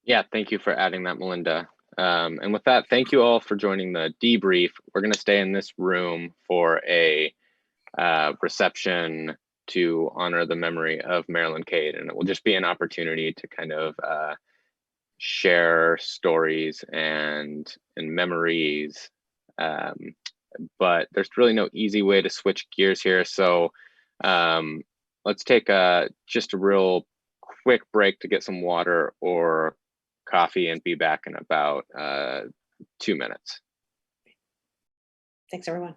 Yeah, thank you for adding that, Melinda. And with that, thank you all for joining the debrief. We're going to stay in this room for a reception to honor the memory of Marilyn Cade, and it will just be an opportunity to kind of share stories and memories. But there's really no easy way to switch gears here, so let's take just a real quick break to get some water or coffee and be back in about 2 minutes. Thanks, everyone.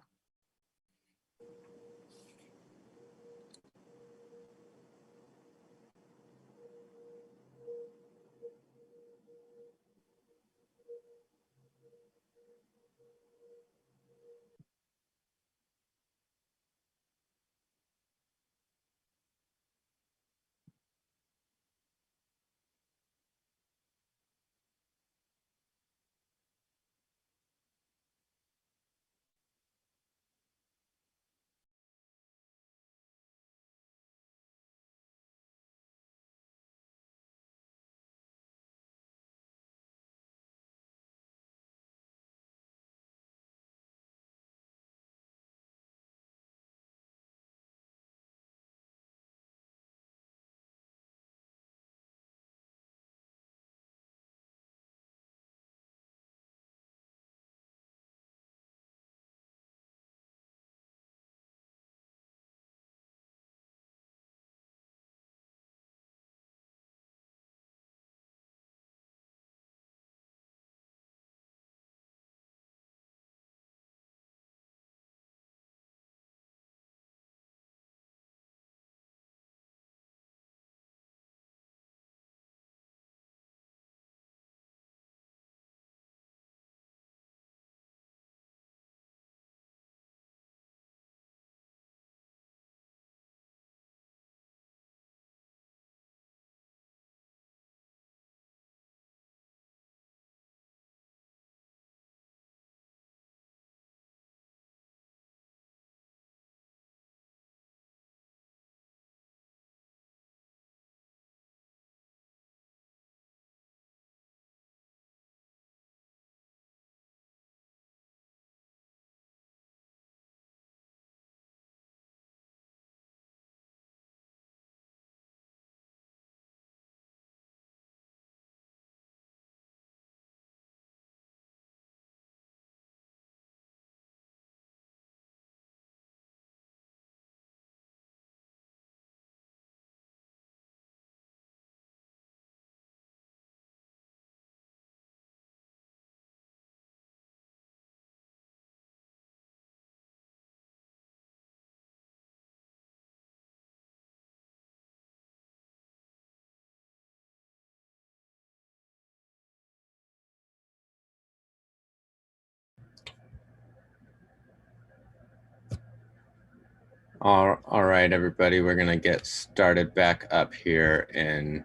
All right, everybody, we're gonna get started back up here in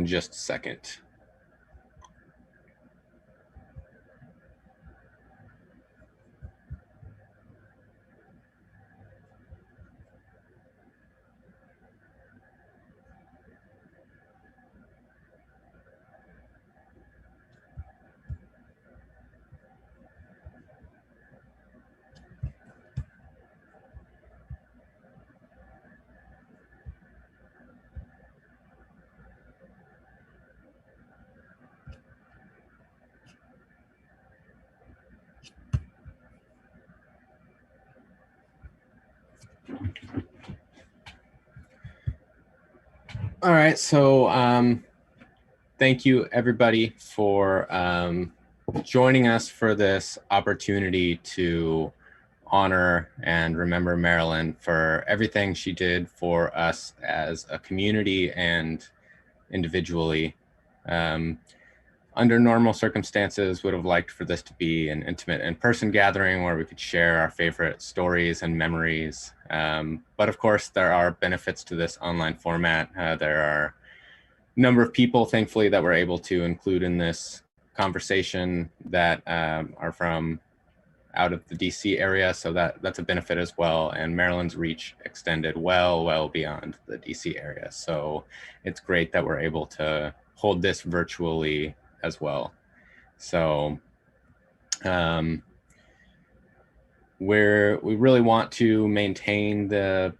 just a second. All right, so thank you everybody for joining us for this opportunity to honor and remember Marilyn for everything she did for us as a community and individually. Under normal circumstances, would have liked for this to be an intimate in-person gathering where we could share our favorite stories and memories. But of course, there are benefits to this online format. There are a number of people, thankfully, that we're able to include in this conversation that are from out of the DC area, so that's a benefit as well. And Maryland's reach extended well beyond the DC area. So it's great that we're able to hold this virtually as well. So we really want to maintain the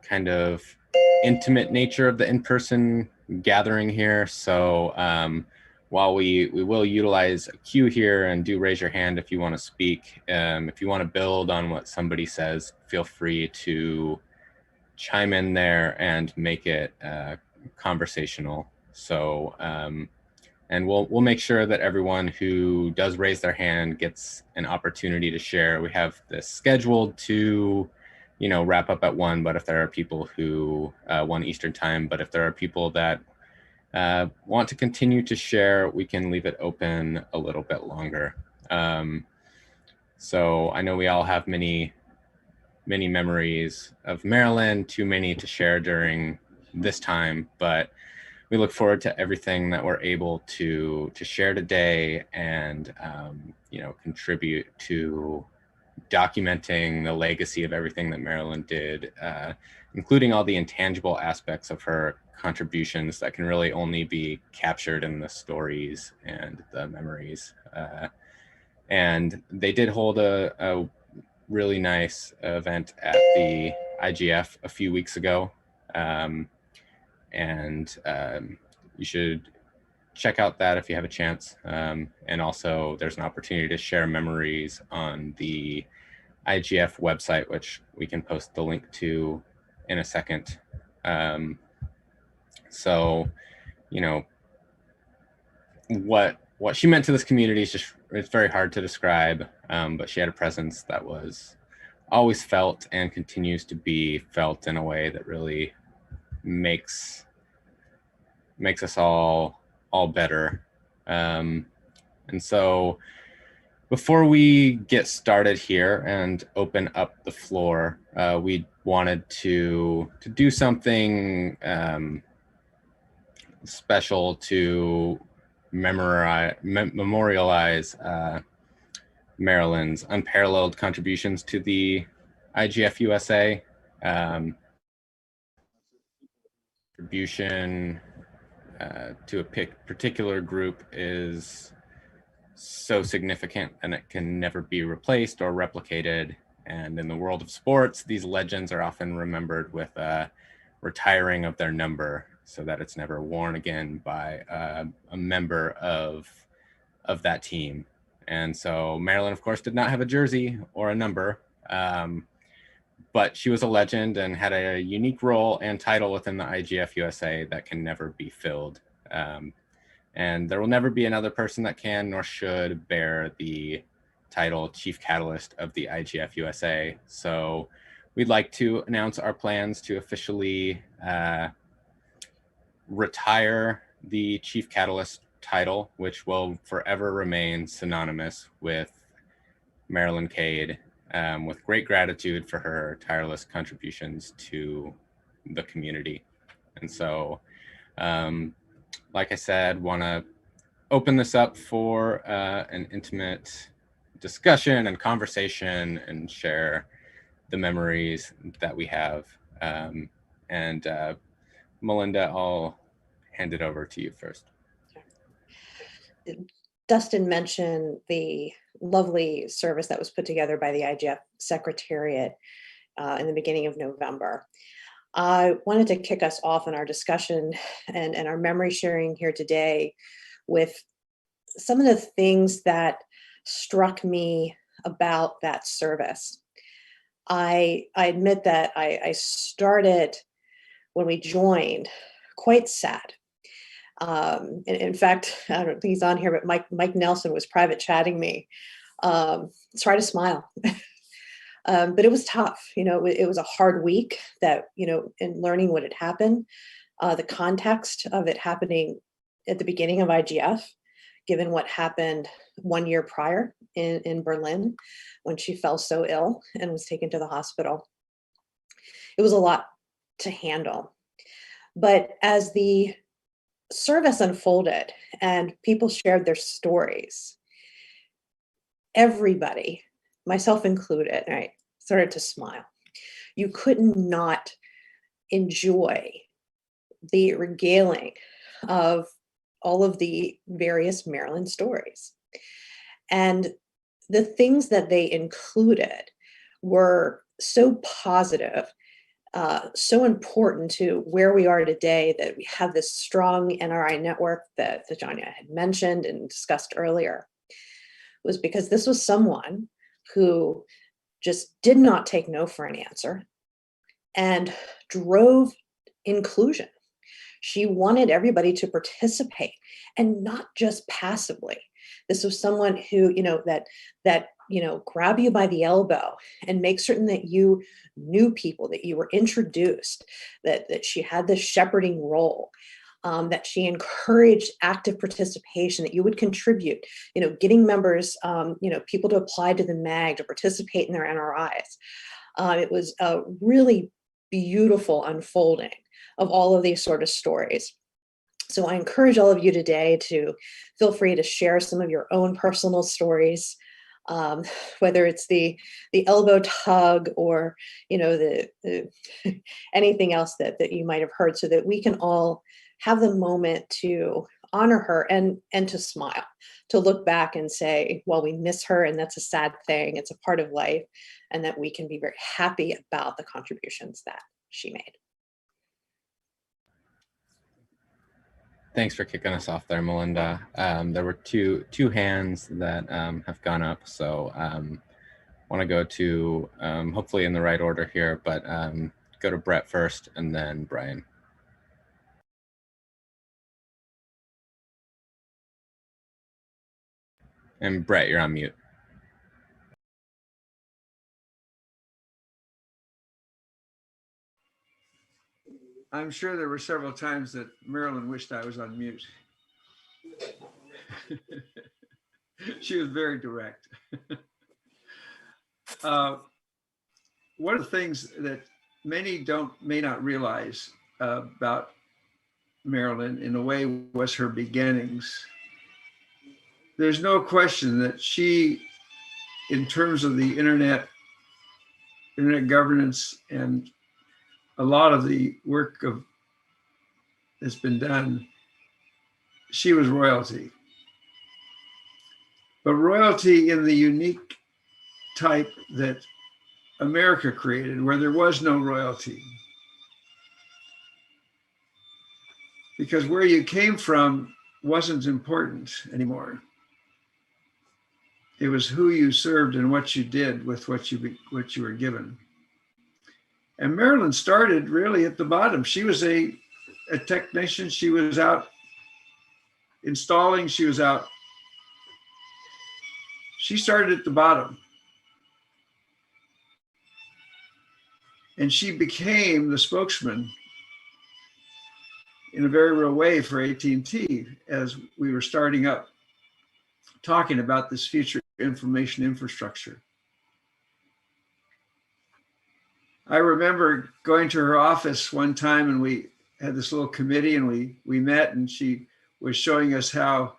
kind of intimate nature of the in-person gathering here. So while we will utilize a queue here and do raise your hand if you want to speak, if you want to build on what somebody says, feel free to chime in there and make it conversational. So and we'll make sure that everyone who does raise their hand gets an opportunity to share. We have this scheduled to, you know, wrap up at 1, but if there are people who 1 Eastern time, but if there are people that want to continue to share, we can leave it open a little bit longer. So I know we all have many memories of Marilyn, too many to share during this time, but we look forward to everything that we're able to share today and you know, contribute to documenting the legacy of everything that Marilyn did, including all the intangible aspects of her contributions that can really only be captured in the stories and the memories. And they did hold a really nice event at the IGF a few weeks ago. You should check out that if you have a chance. And also there's an opportunity to share memories on the IGF website, which we can post the link to in a second. So, you know, what she meant to this community is just, it's very hard to describe, but she had a presence that was always felt and continues to be felt in a way that really makes us all better. And so before we get started here and open up the floor, we wanted to do something special to memorialize Marilyn's unparalleled contributions to the IGF-USA. Contribution to a particular group is so significant and it can never be replaced or replicated. And in the world of sports, these legends are often remembered with a retiring of their number so that it's never worn again by a member of that team. And so Marilyn, of course, did not have a jersey or a number, but she was a legend and had a unique role and title within the IGF-USA that can never be filled. And there will never be another person that can nor should bear the title Chief Catalyst of the IGF-USA. So we'd like to announce our plans to officially retire the Chief Catalyst title, which will forever remain synonymous with Marilyn Cade, with great gratitude for her tireless contributions to the community. And so, like I said, want to open this up for an intimate discussion and conversation and share the memories that we have. Melinda, I'll hand it over to you first. Dustin mentioned the lovely service that was put together by the IGF Secretariat in the beginning of November. I wanted to kick us off in our discussion and our memory sharing here today with some of the things that struck me about that service. I admit that I started when we joined quite sad. In fact, I don't think he's on here, but Mike Nelson was private chatting me. Try to smile. But it was tough. You know, it was a hard week that, you know, in learning what had happened, the context of it happening at the beginning of IGF, given what happened 1 year prior in Berlin when she fell so ill and was taken to the hospital. It was a lot to handle. But as the service unfolded and people shared their stories, everybody, myself included, right, started to smile. You could not enjoy the regaling of all of the various Marilyn stories. And the things that they included were so positive, so important to where we are today, that we have this strong NRI network that Anja had mentioned and discussed earlier, was because this was someone who just did not take no for an answer and drove inclusion. She wanted everybody to participate, and not just passively. This was someone who, grab you by the elbow and make certain that you knew people, that you were introduced, that she had this shepherding role, that she encouraged active participation, that you would contribute, getting members, people to apply to the MAG, to participate in their NRIs. It was a really beautiful unfolding of all of these sort of stories. So I encourage all of you today to feel free to share some of your own personal stories, whether it's the elbow tug or the anything else that you might have heard, so that we can all have the moment to honor her and to smile, to look back and say, well, we miss her, and that's a sad thing. It's a part of life, and that we can be very happy about the contributions that she made. Thanks for kicking us off there, Melinda. There were two hands that have gone up, so want to go to, hopefully in the right order here, but go to Brett first and then Brian. And Brett, you're on mute. I'm sure there were several times that Marilyn wished I was on mute. She was very direct. One of the things that many may not realize about Marilyn, in a way, was her beginnings. There's no question that she, in terms of the internet governance and a lot of the work that's been done, she was royalty. But royalty in the unique type that America created, where there was no royalty. Because where you came from wasn't important anymore. It was who you served and what you did with what you were given. And Marilyn started really at the bottom. She was a technician. She was out installing. She started at the bottom. And she became the spokesman in a very real way for AT&T as we were starting up, talking about this future information infrastructure. I remember going to her office one time, and we had this little committee, and we met, and she was showing us how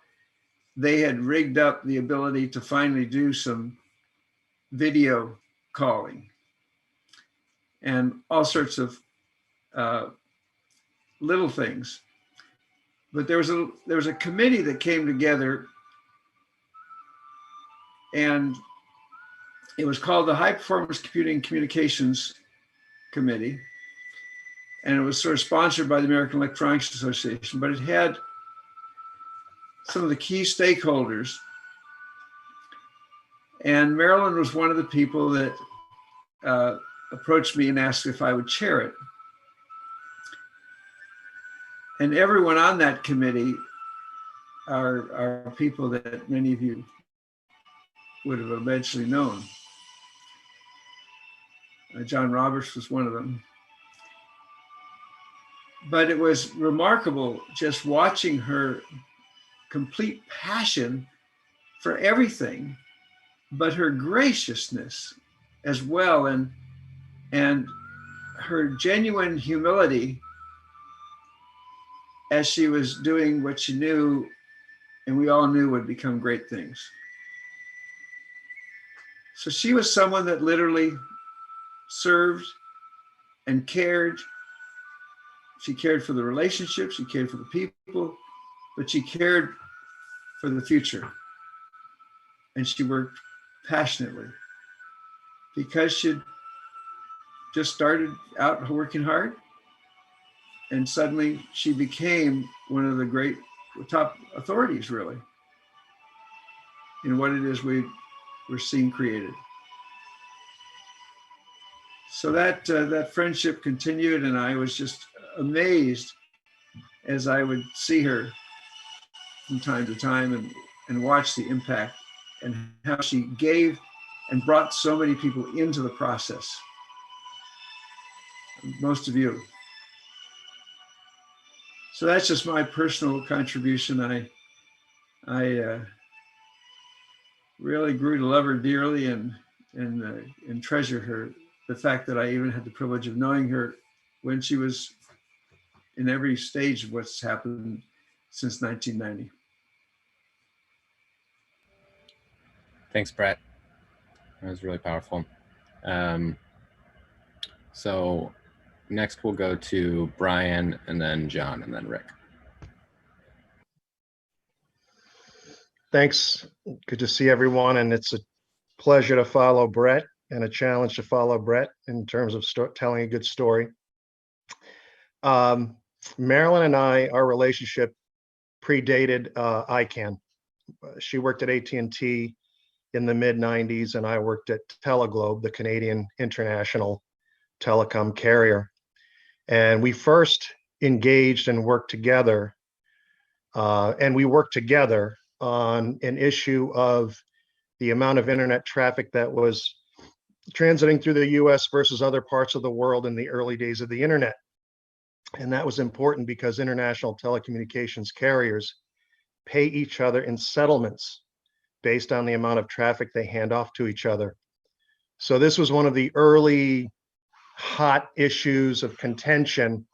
they had rigged up the ability to finally do some video calling and all sorts of little things. But there was a committee that came together, and it was called the High Performance Computing Communications Committee, and it was sort of sponsored by the American Electronics Association, but it had some of the key stakeholders, and Marilyn was one of the people that approached me and asked if I would chair it. And everyone on that committee are people that many of you would have eventually known. John Roberts was one of them. But it was remarkable just watching her complete passion for everything, but her graciousness as well, and her genuine humility as she was doing what she knew, and we all knew would become great things. So she was someone that literally served and cared. She cared for the relationships, she cared for the people, but she cared for the future. And she worked passionately because she'd just started out working hard. And suddenly she became one of the great top authorities, really, in what it is we're seeing created. So that friendship continued, and I was just amazed as I would see her from time to time and watch the impact and how she gave and brought so many people into the process. Most of you. So that's just my personal contribution. I really grew to love her dearly and treasure her. The fact that I even had the privilege of knowing her when she was in every stage of what's happened since 1990. Thanks, Brett. That was really powerful. So next we'll go to Brian, and then John, and then Rick. Thanks. Good to see everyone. And it's a pleasure to follow Brett and a challenge to follow Brett in terms of telling a good story. Marilyn and I, our relationship predated ICANN. She worked at AT&T in the mid-90s, and I worked at Teleglobe, the Canadian international telecom carrier. And we first engaged and worked together, and we worked together on an issue of the amount of internet traffic that was transiting through the US versus other parts of the world in the early days of the internet. And that was important because international telecommunications carriers pay each other in settlements based on the amount of traffic they hand off to each other. So this was one of the early hot issues of contention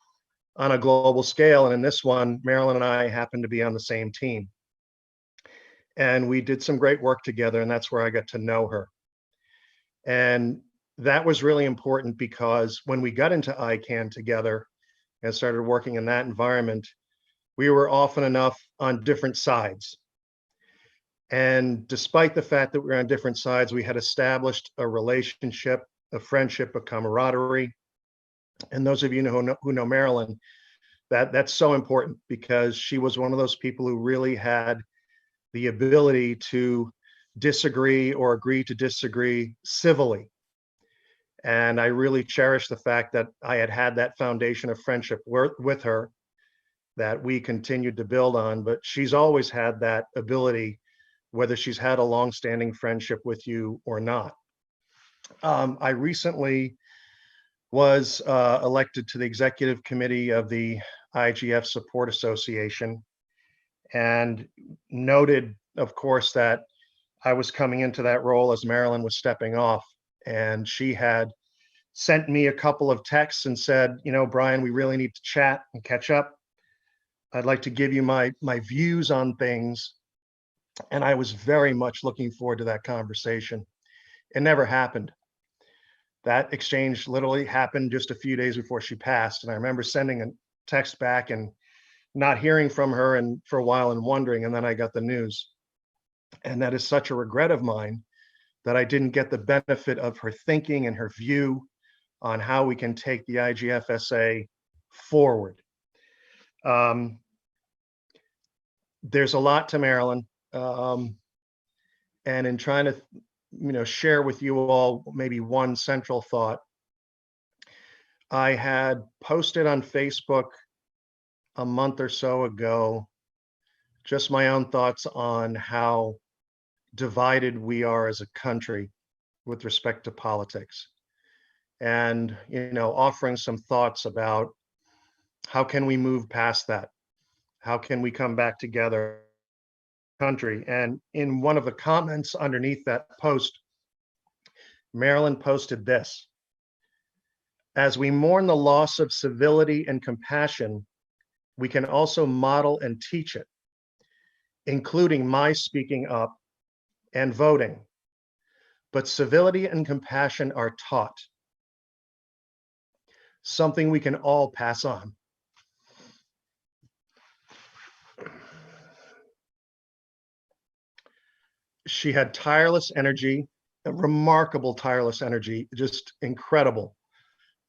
on a global scale. And in this one, Marilyn and I happened to be on the same team. And we did some great work together, and that's where I got to know her. And that was really important because when we got into ICANN together and started working in that environment, we were often enough on different sides. And despite the fact that we were on different sides, we had established a relationship, a friendship, a camaraderie. And those of you who know Marilyn, that's so important because she was one of those people who really had the ability to disagree or agree to disagree civilly. And I really cherish the fact that I had that foundation of friendship with her that we continued to build on, but she's always had that ability, whether she's had a long-standing friendship with you or not. I recently was elected to the executive committee of the IGF Support Association, and noted, of course, that I was coming into that role as Marilyn was stepping off. And she had sent me a couple of texts and said, you know, Brian, we really need to chat and catch up. I'd like to give you my views on things. And I was very much looking forward to that conversation. It never happened. That exchange literally happened just a few days before she passed. And I remember sending a text back and not hearing from her and for a while and wondering, and then I got the news. And that is such a regret of mine that I didn't get the benefit of her thinking and her view on how we can take the IGF-USA forward. There's a lot to Marilyn. And in trying to, share with you all maybe one central thought, I had posted on Facebook a month or so ago just my own thoughts on how divided we are as a country with respect to politics, and offering some thoughts about how can we move past that, how can we come back together country. And in one of the comments underneath that post, Marilyn posted this: as we mourn the loss of civility and compassion, we can also model and teach it, including my speaking up and voting. But civility and compassion are taught, something we can all pass on. she had tireless energy, a remarkable tireless energy, just incredible.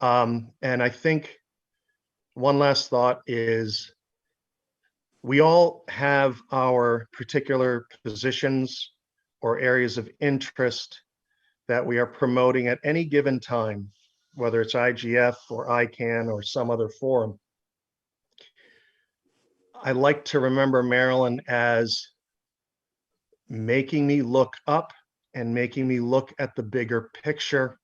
And I think one last thought is we all have our particular positions or areas of interest that we are promoting at any given time, whether it's IGF or ICANN or some other forum. I like to remember Marilyn as making me look up and making me look at the bigger picture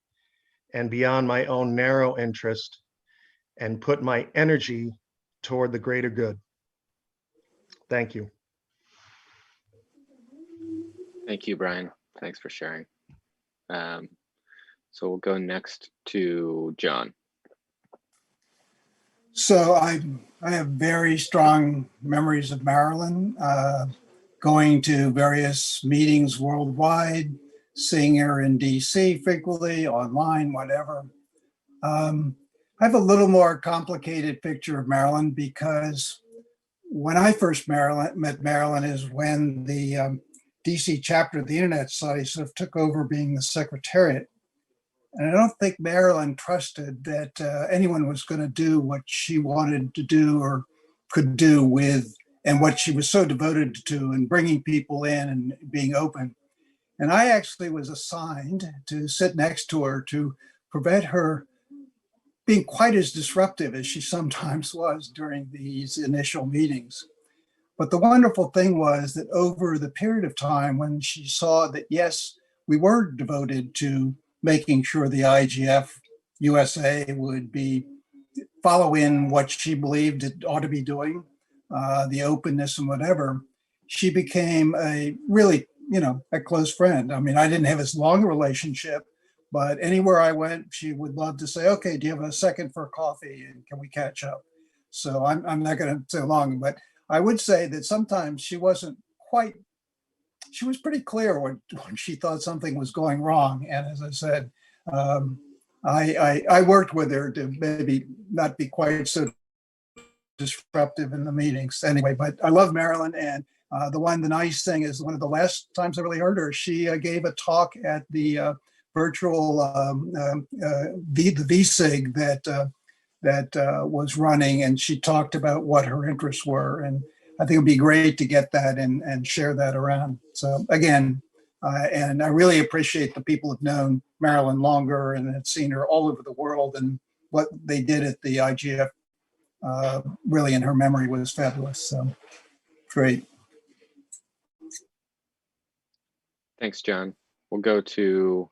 and beyond my own narrow interest and put my energy toward the greater good. Thank you. Thank you, Brian. Thanks for sharing. So we'll go next to John. So I have very strong memories of Marilyn, going to various meetings worldwide, seeing her in DC frequently, online, whatever. I have a little more complicated picture of Marilyn because when I first met Marilyn is when the DC chapter of the Internet Society sort of took over being the Secretariat. And I don't think Marilyn trusted that anyone was going to do what she wanted to do or could do with, and what she was so devoted to, and bringing people in and being open. And I actually was assigned to sit next to her to prevent her being quite as disruptive as she sometimes was during these initial meetings. But the wonderful thing was that over the period of time when she saw that, yes, we were devoted to making sure the IGF-USA would follow in what she believed it ought to be doing, the openness and whatever, she became a really, a close friend. I mean, I didn't have as long a relationship, but anywhere I went, she would love to say, okay, do you have a second for coffee and can we catch up? So I'm not going to say long, but I would say that sometimes she was pretty clear when she thought something was going wrong. And as I said, I worked with her to maybe not be quite so disruptive in the meetings anyway, but I love Marilyn. And the nice thing is one of the last times I really heard her, she gave a talk at the virtual the VSIG that was running, and she talked about what her interests were. And I think it'd be great to get that and share that around. So again, and I really appreciate the people who've known Marilyn longer and have seen her all over the world, and what they did at the IGF really in her memory was fabulous. So great. Thanks, John. We'll go to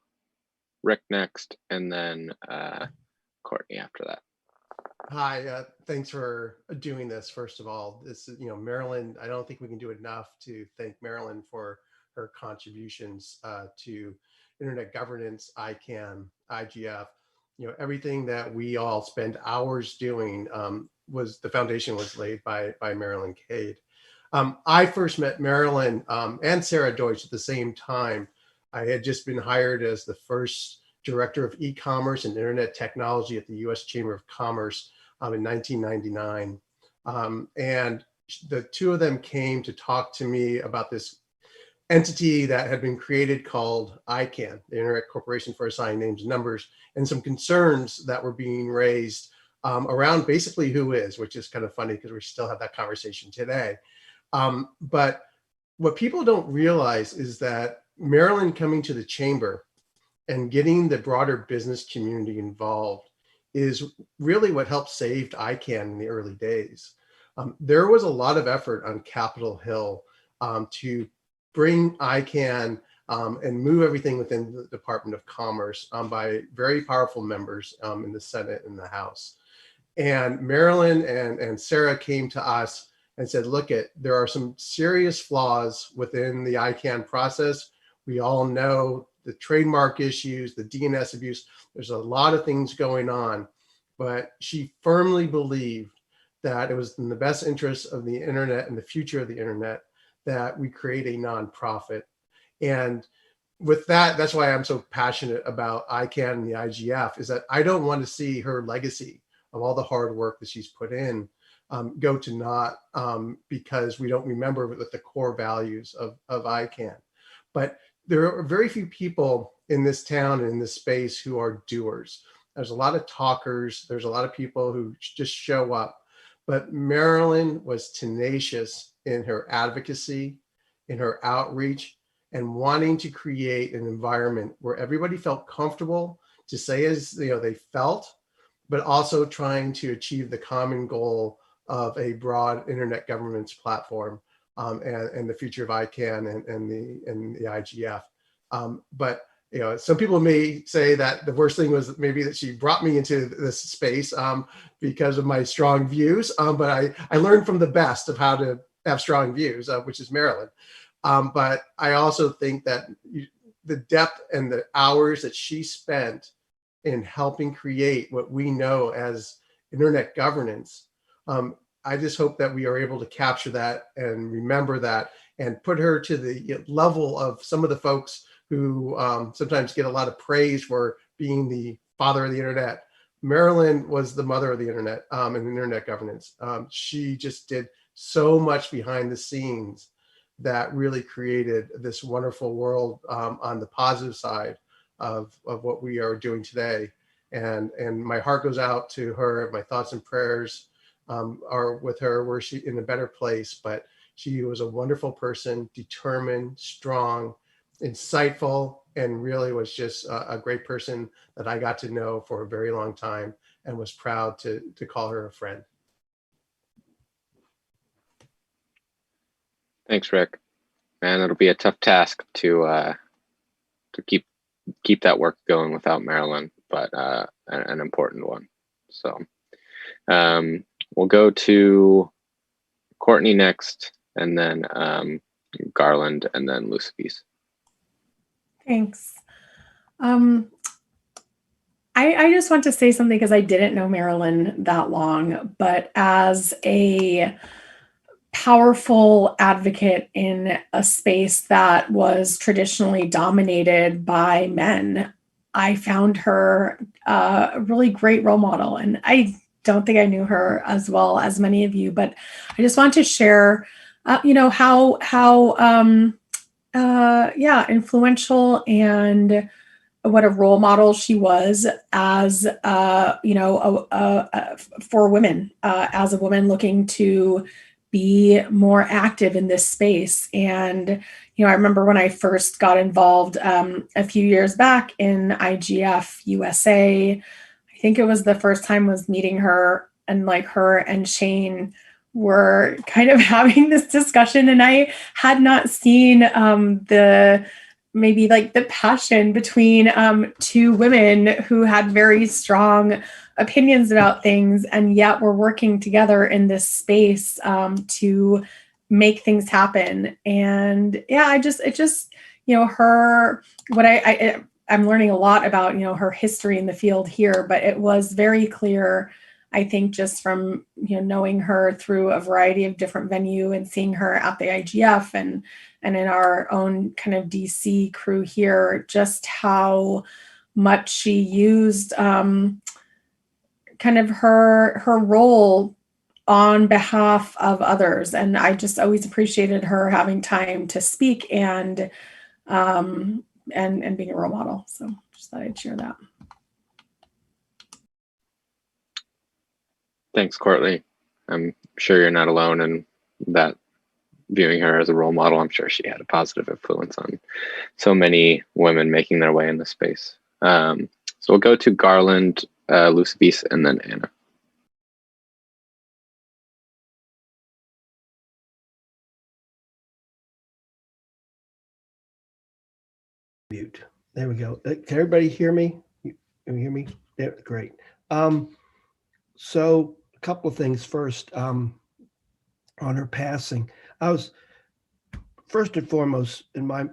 Rick next, and then Courtney after that. Hi, thanks for doing this. First of all, this is, Marilyn, I don't think we can do enough to thank Marilyn for her contributions to internet governance, ICANN, IGF, everything that we all spend hours doing the foundation was laid by Marilyn Cade. I first met Marilyn and Sarah Deutsch at the same time. I had just been hired as the first director of e-commerce and internet technology at the U.S. Chamber of Commerce in 1999. And the two of them came to talk to me about this entity that had been created called ICANN, the Internet Corporation for Assigning Names and Numbers, and some concerns that were being raised around basically who is, which is kind of funny because we still have that conversation today. But what people don't realize is that Marilyn coming to the chamber and getting the broader business community involved is really what helped save ICANN in the early days. There was a lot of effort on Capitol Hill to bring ICANN and move everything within the Department of Commerce by very powerful members in the Senate and the House. And Marilyn and Sarah came to us and said, look, there are some serious flaws within the ICANN process. We all know the trademark issues, the DNS abuse, there's a lot of things going on, but she firmly believed that it was in the best interest of the internet and the future of the internet that we create a nonprofit. And with that, that's why I'm so passionate about ICANN and the IGF, is that I don't want to see her legacy of all the hard work that she's put in go to naught because we don't remember what the core values of ICANN. but there are very few people in this town and in this space who are doers. There's a lot of talkers. There's a lot of people who just show up. But Marilyn was tenacious in her advocacy, in her outreach, and wanting to create an environment where everybody felt comfortable to say as they felt, but also trying to achieve the common goal of a broad internet governance platform and the future of ICANN and the IGF. But some people may say that the worst thing was maybe that she brought me into this space because of my strong views. But I learned from the best of how to have strong views, which is Marilyn. But I also think that the depth and the hours that she spent in helping create what we know as internet governance, I just hope that we are able to capture that and remember that and put her to the level of some of the folks who sometimes get a lot of praise for being the father of the internet. Marilyn was the mother of the internet and internet governance. She just did so much behind the scenes that really created this wonderful world on the positive side of what we are doing today. And my heart goes out to her. My thoughts and prayers are with her, where she in a better place. But she was a wonderful person, determined, strong, insightful, and really was just a great person that I got to know for a very long time and was proud to call her a friend. Thanks, Rick. Man, it'll be a tough task to keep that work going without Marilyn, but an important one. So we'll go to Courtney next, and then Garland, and then Lucius. Thanks. I just want to say something because I didn't know Marilyn that long, but as a powerful advocate in a space that was traditionally dominated by men, I found her a really great role model. And I don't think I knew her as well as many of you, but I just want to share, how influential and what a role model she was as, for women, as a woman looking to be more active in this space. And, I remember when I first got involved a few years back in IGF-USA, I think it was the first time was meeting her, and like her and Shane were kind of having this discussion, and I had not seen the passion between two women who had very strong opinions about things, and yet we're working together in this space to make things happen. And yeah, I'm learning a lot about, her history in the field here, but it was very clear, I think, just from, knowing her through a variety of different venues and seeing her at the IGF and in our own kind of DC crew here, just how much she used kind of her role on behalf of others. And I just always appreciated her having time to speak and being a role model. So just thought I'd share that. Thanks, Courtney. I'm sure you're not alone in that. Viewing her as a role model, I'm sure she had a positive influence on so many women making their way in the space. So we'll go to Garland, Lucius, and then Anna. Mute. There we go. Can everybody hear me? Can you hear me? Yeah, great. So a couple of things first on her passing. I was first and foremost in my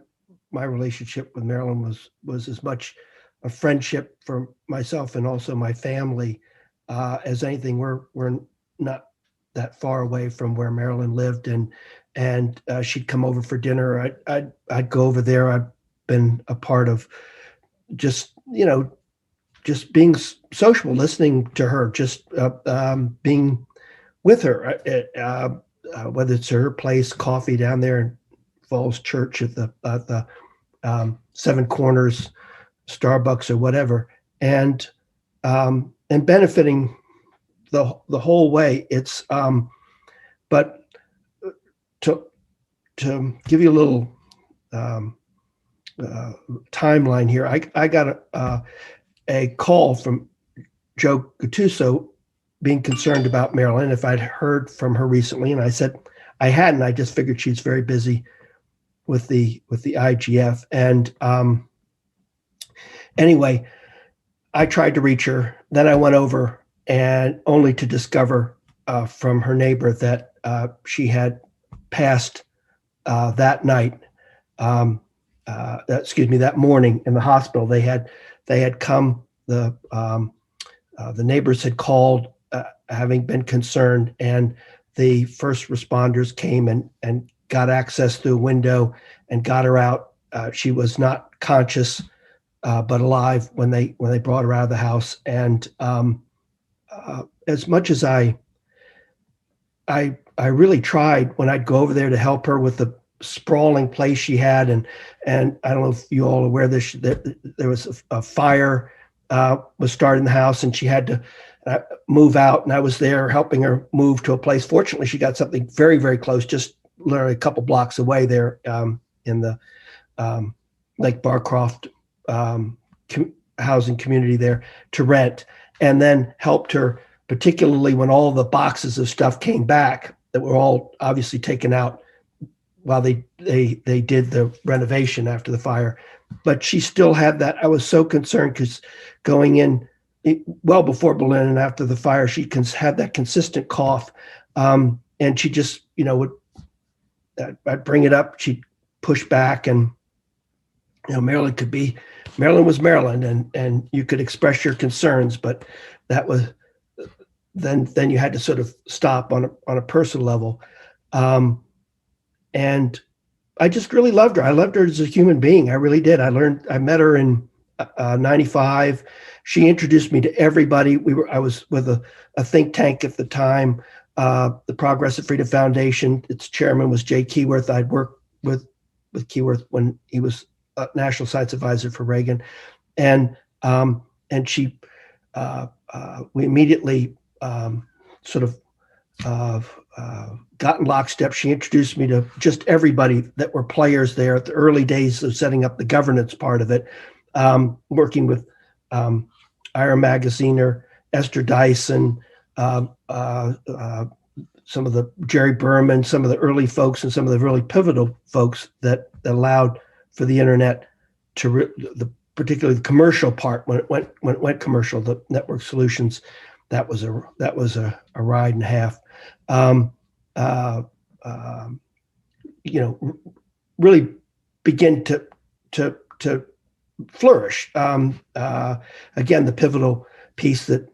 relationship with Marilyn was as much a friendship for myself and also my family as anything. We're not that far away from where Marilyn lived, and she'd come over for dinner. I'd go over there. I've been a part of just being sociable, listening to her, just being with her, whether it's her place, coffee down there in Falls Church at the Seven Corners, Starbucks, or whatever, and benefiting the whole way. It's but to give you a little timeline here, I got a call from Joe Gattuso being concerned about Marilyn, if I'd heard from her recently, and I said I hadn't. I just figured she's very busy with the IGF. And anyway, I tried to reach her. Then I went over, and only to discover from her neighbor that she had passed that night. That morning in the hospital. They had come. The neighbors had called, having been concerned, and the first responders came and got access through a window and got her out. She was not conscious, but alive when they brought her out of the house. And as much as I really tried when I'd go over there to help her with the sprawling place she had, and I don't know if you all are aware of this, that there was a fire was started in the house, and she had to move out, and I was there helping her move to a place. Fortunately, she got something very, very close, just literally a couple blocks away there in the Lake Barcroft housing community there to rent, and then helped her, particularly when all the boxes of stuff came back that were all obviously taken out while they did the renovation after the fire. But she still had that. I was so concerned because going in well before Berlin and after the fire, she had that consistent cough. And she just, would, I'd bring it up, she'd push back, and, Marilyn was Marilyn, and you could express your concerns, but that was, then you had to sort of stop on a personal level. And I just really loved her. I loved her as a human being. I really did. I met her in 95. She introduced me to everybody. I was with a think tank at the time, the Progressive Freedom Foundation. Its chairman was Jay Keyworth. I'd worked with Keyworth when he was a National Science Advisor for Reagan. And she, we immediately sort of got in lockstep. She introduced me to just everybody that were players there at the early days of setting up the governance part of it, working with Ira Magaziner, Esterhuysen, some of the Jerry Berman, some of the early folks, and some of the really pivotal folks that allowed for the internet to particularly the commercial part when it went commercial, the network solutions. That was a ride and a half. Really begin to flourish. Again, the pivotal piece that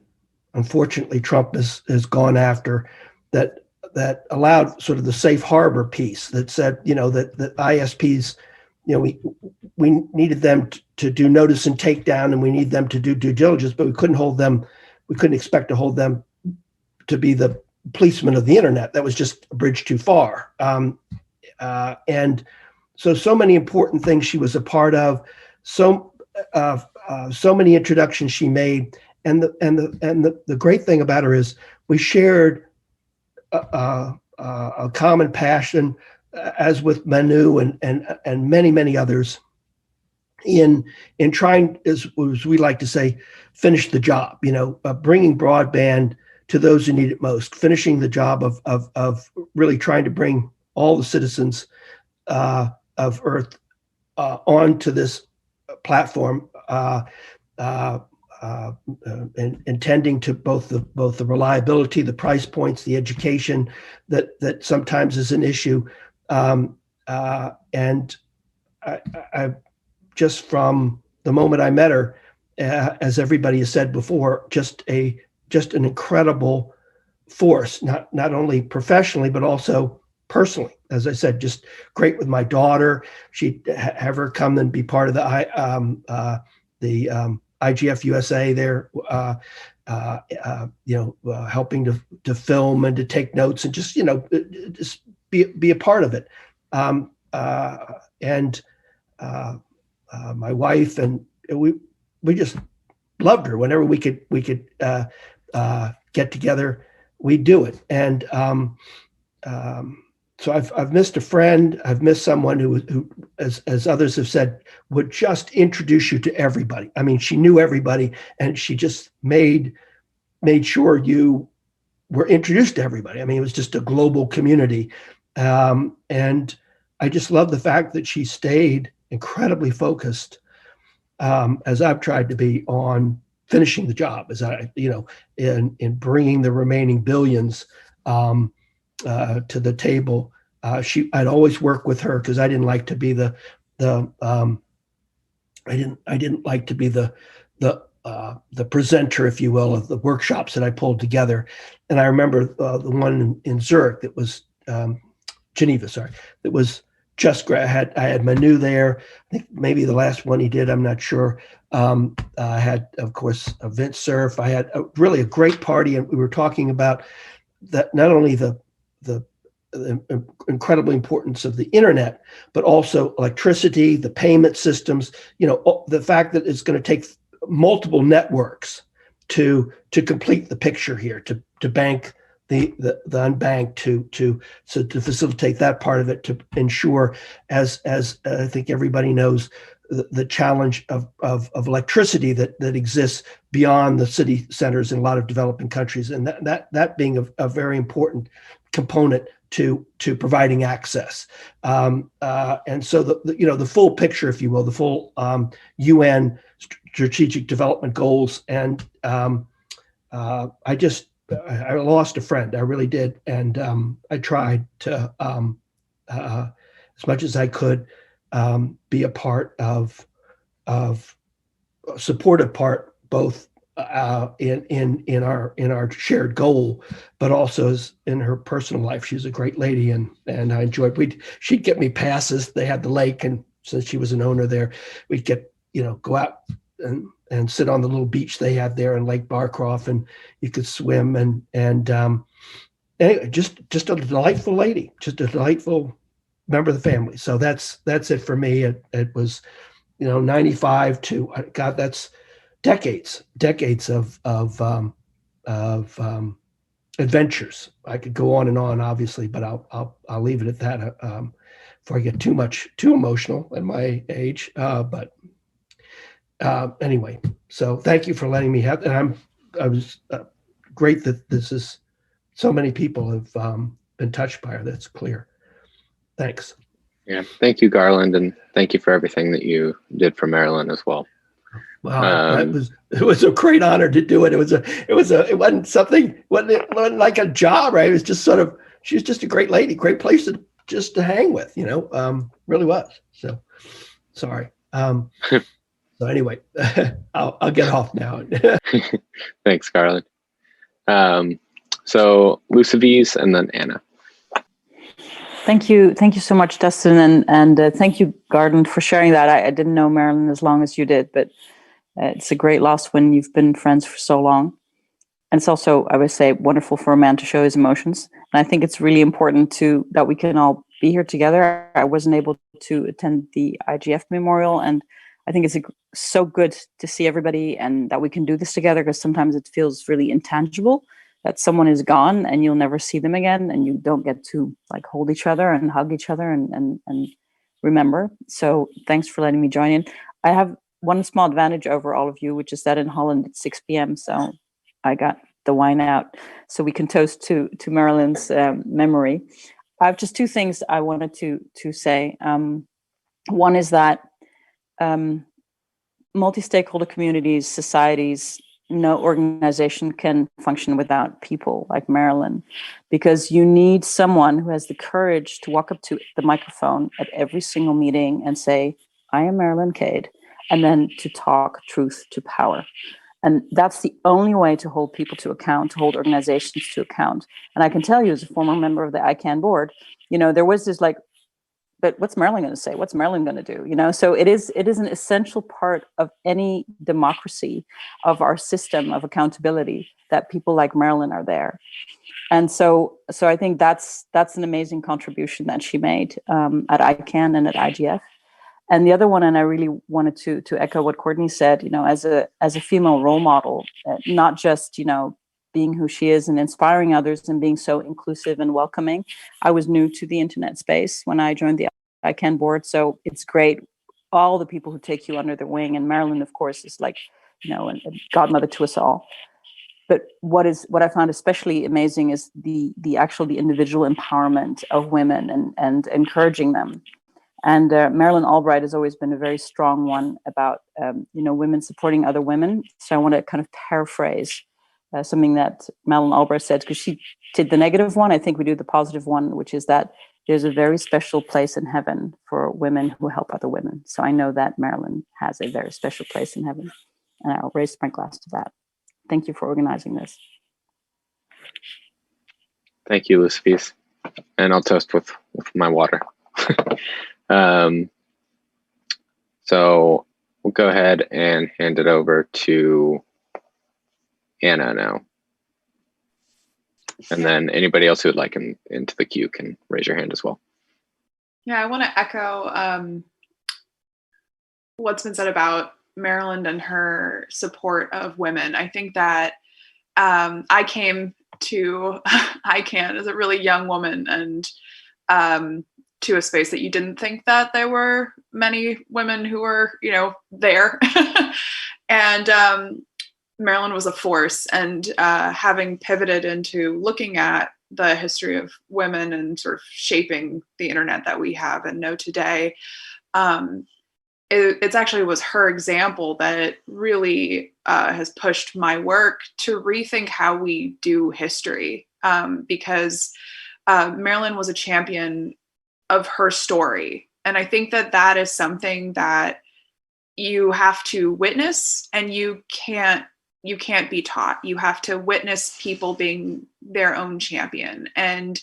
unfortunately Trump has gone after, that allowed sort of the safe harbor piece that said, that ISPs, we needed them to do notice and takedown, and we need them to do due diligence, but we couldn't expect to hold them to be the policemen of the internet. That was just a bridge too far. And so many important things she was a part of, so many introductions she made. And the great thing about her is we shared a common passion, as with Manu and many, many others, in trying, as we like to say, finish the job, bringing broadband to those who need it most, finishing the job of really trying to bring all the citizens of Earth onto this platform, and intending to both the reliability, the price points, the education that sometimes is an issue. And I just from the moment I met her, as everybody has said before, just an incredible force, not only professionally, but also personally. As I said, just great with my daughter. She'd have her come and be part of the IGF-USA there, helping to film and to take notes and just be a part of it. my wife, and we just loved her. Whenever we could get together, we'd do it. And so I've missed a friend. I've missed someone who, as others have said, would just introduce you to everybody. I mean, she knew everybody, and she just made sure you were introduced to everybody. I mean, it was just a global community. And I just love the fact that she stayed incredibly focused, as I've tried to be, on finishing the job, as in bringing the remaining billions to the table. I'd always work with her because I didn't like to be the presenter, if you will, of the workshops that I pulled together. And I remember the one in Zurich that was Geneva, sorry, that was just I had Manu there. I think maybe the last one he did, I'm not sure. I had, of course, Vince Cerf. I had really a great party, and we were talking about that, not only the incredible importance of the internet, but also electricity, the payment systems, the fact that it's going to take multiple networks to complete the picture here, to bank the unbanked, to facilitate that part of it, to ensure, as I think everybody knows, the challenge of electricity that exists beyond the city centers in a lot of developing countries, and that being a very important component to providing access. And so the full picture, if you will, the full UN strategic development goals. And I lost a friend, I really did. And I tried to, as much as I could, be a part of a supportive part, both in our shared goal, but also as in her personal life. She was a great lady, and I enjoyed. She'd get me passes. They had the lake, and since she was an owner there, we'd get go out and sit on the little beach they had there in Lake Barcroft, and you could swim and anyway, just a delightful lady, just a delightful member of the family. So that's it for me. It was 95 to God, that's decades of adventures. I could go on and on, obviously, but I'll leave it at that before I get too emotional at my age. But anyway, so thank you for letting me have. And I was great that this is so many people have been touched by her. That's clear. Thanks. Yeah, thank you, Garland, and thank you for everything that you did for Marilyn as well. Wow, it was a great honor to do it. It wasn't like a job, right? It was just sort of, she was just a great lady, great place to hang with, really was. So sorry. So anyway, I'll get off now. Thanks, Garland. So Lucivies and then Anna. Thank you so much, Dustin, and thank you, Garland, for sharing that. I didn't know Marilyn as long as you did, but it's a great loss when you've been friends for so long. And it's also, I would say, wonderful for a man to show his emotions. And I think it's really important that we can all be here together. I wasn't able to attend the IGF memorial, and I think it's so good to see everybody and that we can do this together, because sometimes it feels really intangible that someone is gone and you'll never see them again, and you don't get to hold each other and hug each other and remember. So thanks for letting me join in. I have one small advantage over all of you, which is that in Holland it's 6 p.m. So I got the wine out so we can toast to Marilyn's memory. I have just two things I wanted to say. One is that multi-stakeholder communities, societies, no organization can function without people like Marilyn, because you need someone who has the courage to walk up to the microphone at every single meeting and say, I am Marilyn Cade, and then to talk truth to power. And that's the only way to hold people to account, to hold organizations to account. And I can tell you, as a former member of the ICANN board, there was this but what's Marilyn going to say? What's Marilyn going to do? So it is an essential part of any democracy, of our system of accountability, that people like Marilyn are there. And so I think that's an amazing contribution that she made at ICANN and at IGF. And the other one, and I really wanted to echo what Courtney said, you know, as a female role model, not just, you know, being who she is and inspiring others and being so inclusive and welcoming. I was new to the internet space when I joined the ICANN board, so it's great. All the people who take you under their wing, and Marilyn, of course, is like, you know, a godmother to us all. But what I found especially amazing is the individual empowerment of women and encouraging them. And Marilyn Albright has always been a very strong one about, you know, women supporting other women. So I want to kind of paraphrase something that Marilyn Albright said, because she did the negative one. I think we do the positive one, which is that there's a very special place in heaven for women who help other women. So I know that Marilyn has a very special place in heaven, and I'll raise my glass to that. Thank you for organizing this. Thank you, Lucifer. And I'll toast with my water. So we'll go ahead and hand it over to Anna now. And then anybody else who would like him into the queue can raise your hand as well. Yeah, I want to echo what's been said about Marilyn and her support of women. I think that I came to ICANN as a really young woman, and to a space that you didn't think that there were many women who were, you know, there. And Marilyn was a force, and having pivoted into looking at the history of women and sort of shaping the internet that we have and know today, it actually was her example that really has pushed my work to rethink how we do history, because Marilyn was a champion of her story. And I think that that is something that you have to witness, and you can't be taught. You have to witness people being their own champion. And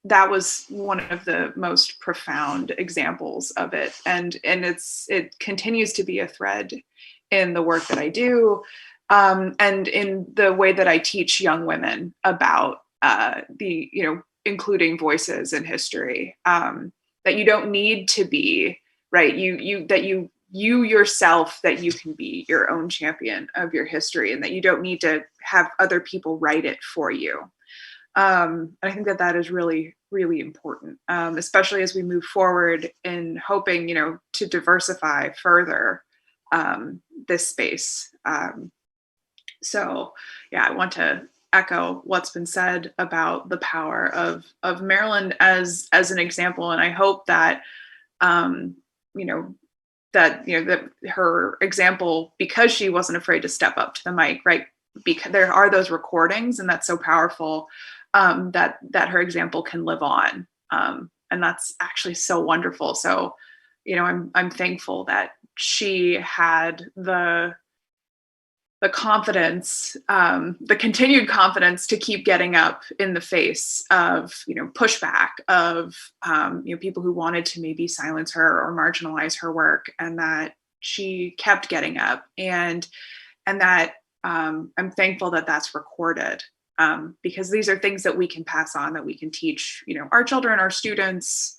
that was one of the most profound examples of it. And it continues to be a thread in the work that I do, and in the way that I teach young women about including voices in history, that you don't need to be, right? You yourself, that you can be your own champion of your history, and that you don't need to have other people write it for you. I think that is really, really important, especially as we move forward in hoping, you know, to diversify further this space. So yeah, I want to echo what's been said about the power of Marilyn as an example, and I hope that that her example, because she wasn't afraid to step up to the mic, right? Because there are those recordings, and that's so powerful, that her example can live on, and that's actually so wonderful. So, you know, I'm thankful that she had the confidence, the continued confidence to keep getting up in the face of, you know, pushback of, you know, people who wanted to maybe silence her or marginalize her work, and that she kept getting up, and that I'm thankful that that's recorded, because these are things that we can pass on, that we can teach, you know, our children, our students.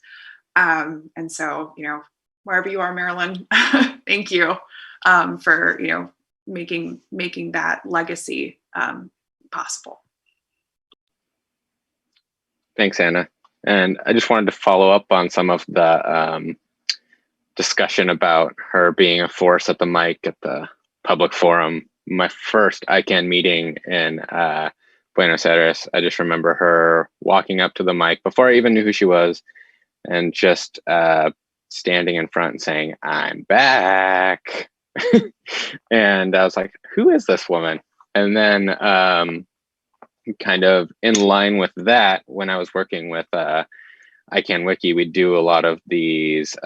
And so, you know, wherever you are, Marilyn, thank you for, you know, making that legacy possible. Thanks, Anna. And I just wanted to follow up on some of the discussion about her being a force at the mic at the public forum. My first ICANN meeting in Buenos Aires, I just remember her walking up to the mic before I even knew who she was, and just standing in front and saying, "I'm back." And I was like, who is this woman? And then kind of in line with that, when I was working with ICANN Wiki, we'd do a lot of these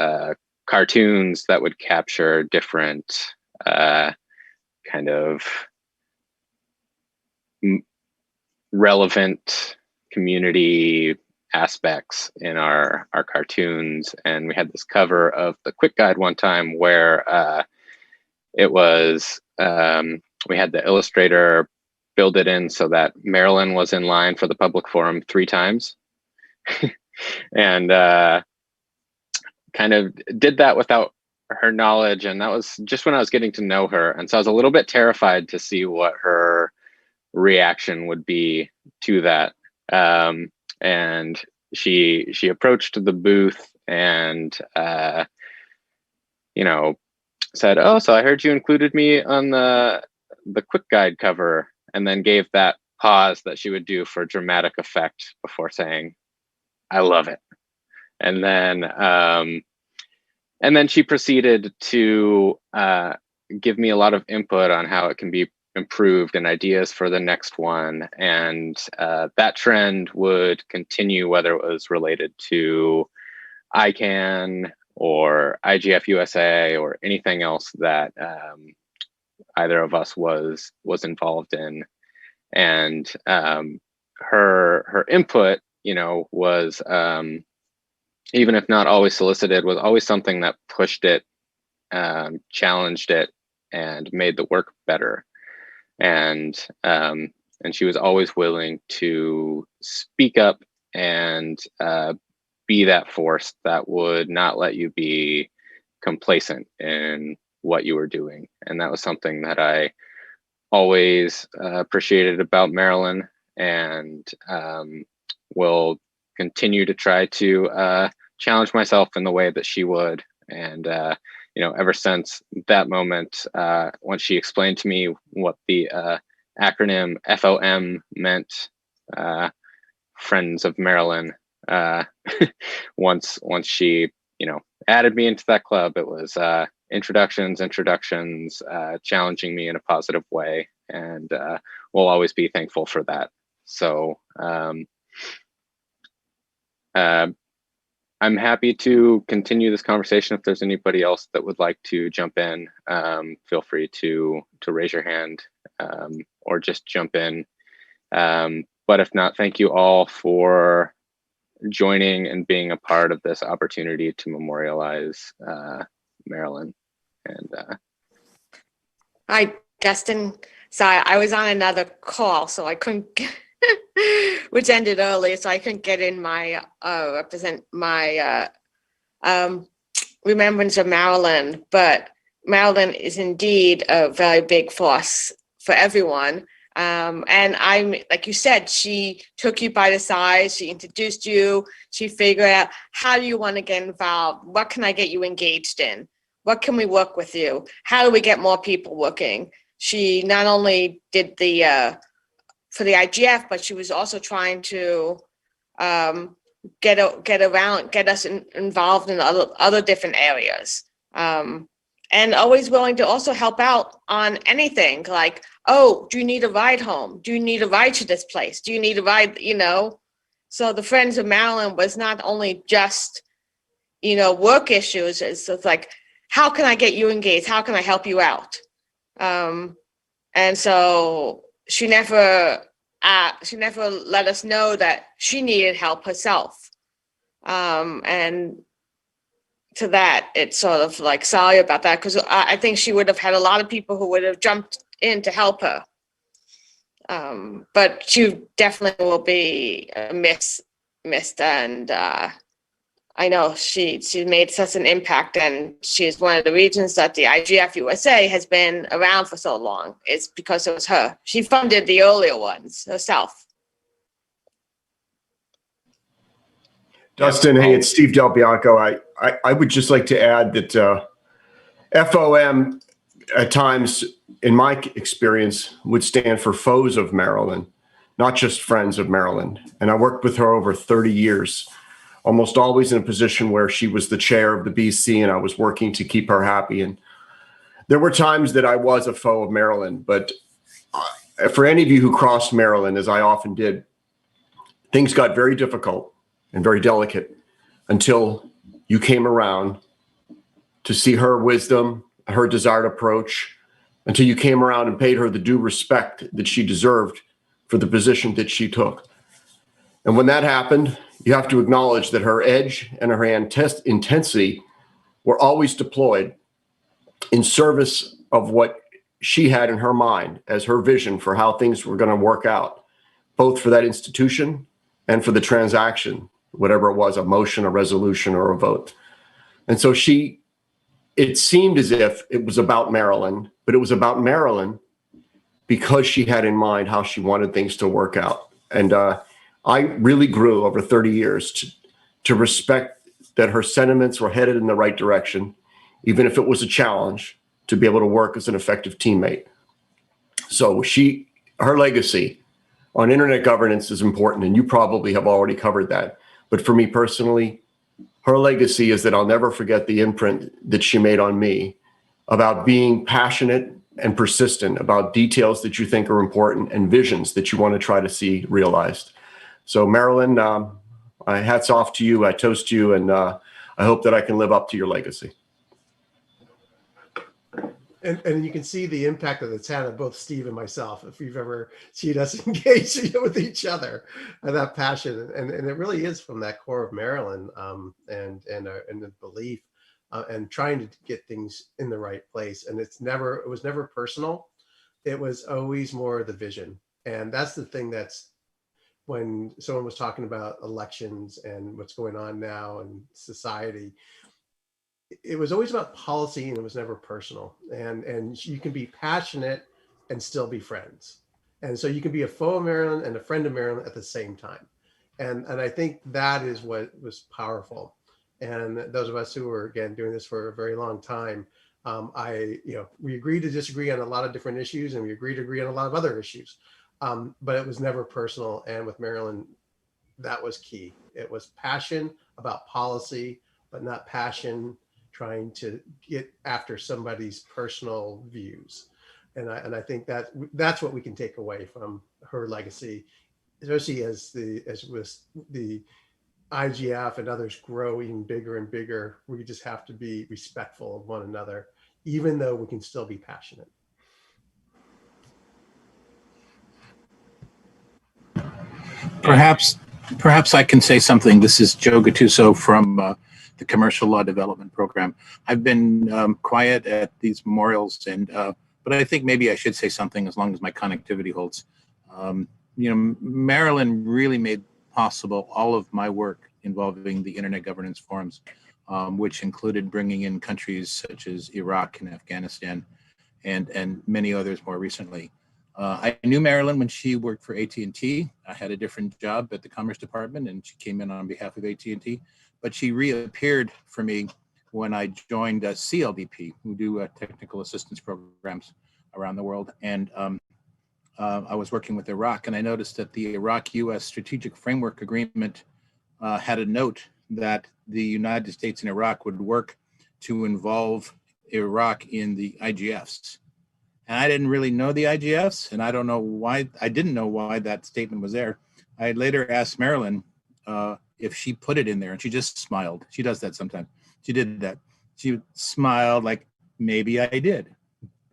cartoons that would capture different kind of relevant community aspects in our cartoons. And we had this cover of the Quick Guide one time where it was, we had the illustrator build it in so that Marilyn was in line for the public forum 3 times. And kind of did that without her knowledge, and that was just when I was getting to know her. And so I was a little bit terrified to see what her reaction would be to that. And she approached the booth and you know, said, "Oh, so I heard you included me on the quick guide cover," and then gave that pause that she would do for dramatic effect before saying, "I love it." And then she proceeded to give me a lot of input on how it can be improved and ideas for the next one. And that trend would continue, whether it was related to ICANN or IGF-USA or anything else that either of us was involved in. And her input, you know, was even if not always solicited, was always something that pushed it, challenged it, and made the work better. And she was always willing to speak up and be that force that would not let you be complacent in what you were doing. And that was something that I always appreciated about Marilyn, and will continue to try to challenge myself in the way that she would. And you know, ever since that moment, once she explained to me what the acronym FOM meant, Friends of Marilyn, once she, you know, added me into that club, it was introductions, challenging me in a positive way, and we'll always be thankful for that. So I'm happy to continue this conversation. If there's anybody else that would like to jump in, feel free to raise your hand or just jump in. But if not, thank you all for joining and being a part of this opportunity to memorialize Marilyn. And hi, Dustin. Sorry, I was on another call, so I couldn't, which ended early, so I couldn't get in my represent my remembrance of Marilyn. But Marilyn is indeed a very big force for everyone. And I'm, like you said, she took you by the side, she introduced you, she figured out, how do you want to get involved? What can I get you engaged in? What can we work with you? How do we get more people working? She not only did the, for the IGF, but she was also trying to get us involved in other different areas. And always willing to also help out on anything, like, oh, do you need a ride home? Do you need a ride to this place? Do you need a ride, you know? So the Friends of Marilyn was not only just, you know, work issues. It's like, how can I get you engaged? How can I help you out? And so she never let us know that she needed help herself. And to that, it's sort of like, sorry about that, because I think she would have had a lot of people who would have jumped in to help her. But she definitely will be missed, and I know she made such an impact, and she's one of the reasons that the IGF-USA has been around for so long. It's because it was her. She funded the earlier ones herself. Dustin, hey, it's Steve Del Bianco. I would just like to add that FOM at times, in my experience, would stand for Foes of Marilyn, not just Friends of Marilyn. And I worked with her over 30 years, almost always in a position where she was the chair of the BC and I was working to keep her happy. And there were times that I was a foe of Marilyn, but for any of you who crossed Marilyn, as I often did, things got very difficult and very delicate until you came around to see her wisdom, her desired approach, until you came around and paid her the due respect that she deserved for the position that she took. And when that happened, you have to acknowledge that her edge and her intensity were always deployed in service of what she had in her mind as her vision for how things were going to work out, both for that institution and for the transaction, whatever it was, a motion, a resolution, or a vote. And so it seemed as if it was about Marilyn, but it was about Marilyn because she had in mind how she wanted things to work out. And I really grew over 30 years to respect that her sentiments were headed in the right direction, even if it was a challenge to be able to work as an effective teammate. So her legacy on internet governance is important, and you probably have already covered that. But for me personally, her legacy is that I'll never forget the imprint that she made on me about being passionate and persistent about details that you think are important and visions that you want to try to see realized. So Marilyn, hats off to you. I toast you, and I hope that I can live up to your legacy. And you can see the impact that it's had on both Steve and myself if you've ever seen us engage with each other, and that passion. And it really is from that core of Marilyn and the belief and trying to get things in the right place. And it was never personal. It was always more the vision. And that's the thing that's when someone was talking about elections and what's going on now in society, it was always about policy and it was never personal. And you can be passionate and still be friends. And so you can be a foe of Marilyn and a friend of Marilyn at the same time. And I think that is what was powerful. And those of us who were, again, doing this for a very long time, we agreed to disagree on a lot of different issues, and we agreed to agree on a lot of other issues. But it was never personal. And with Marilyn, that was key. It was passion about policy, but not passion trying to get after somebody's personal views. And I think that's what we can take away from her legacy, especially as with the IGF and others grow even bigger and bigger. We just have to be respectful of one another, even though we can still be passionate. Perhaps I can say something. This is Joe Gattuso from the Commercial Law Development Program. I've been quiet at these memorials, but I think maybe I should say something as long as my connectivity holds. Marilyn really made possible all of my work involving the Internet Governance Forums, which included bringing in countries such as Iraq and Afghanistan and many others more recently. I knew Marilyn when she worked for AT&T. I had a different job at the Commerce Department, and she came in on behalf of AT&T. But she reappeared for me when I joined CLDP, who do technical assistance programs around the world. And I was working with Iraq, and I noticed that the Iraq-US Strategic Framework Agreement had a note that the United States and Iraq would work to involve Iraq in the IGFs. And I didn't really know the IGFs, and I don't know why. I didn't know why that statement was there. I later asked Marilyn if she put it in there, and she just smiled. She does that sometimes. She did that. She smiled like, maybe I did.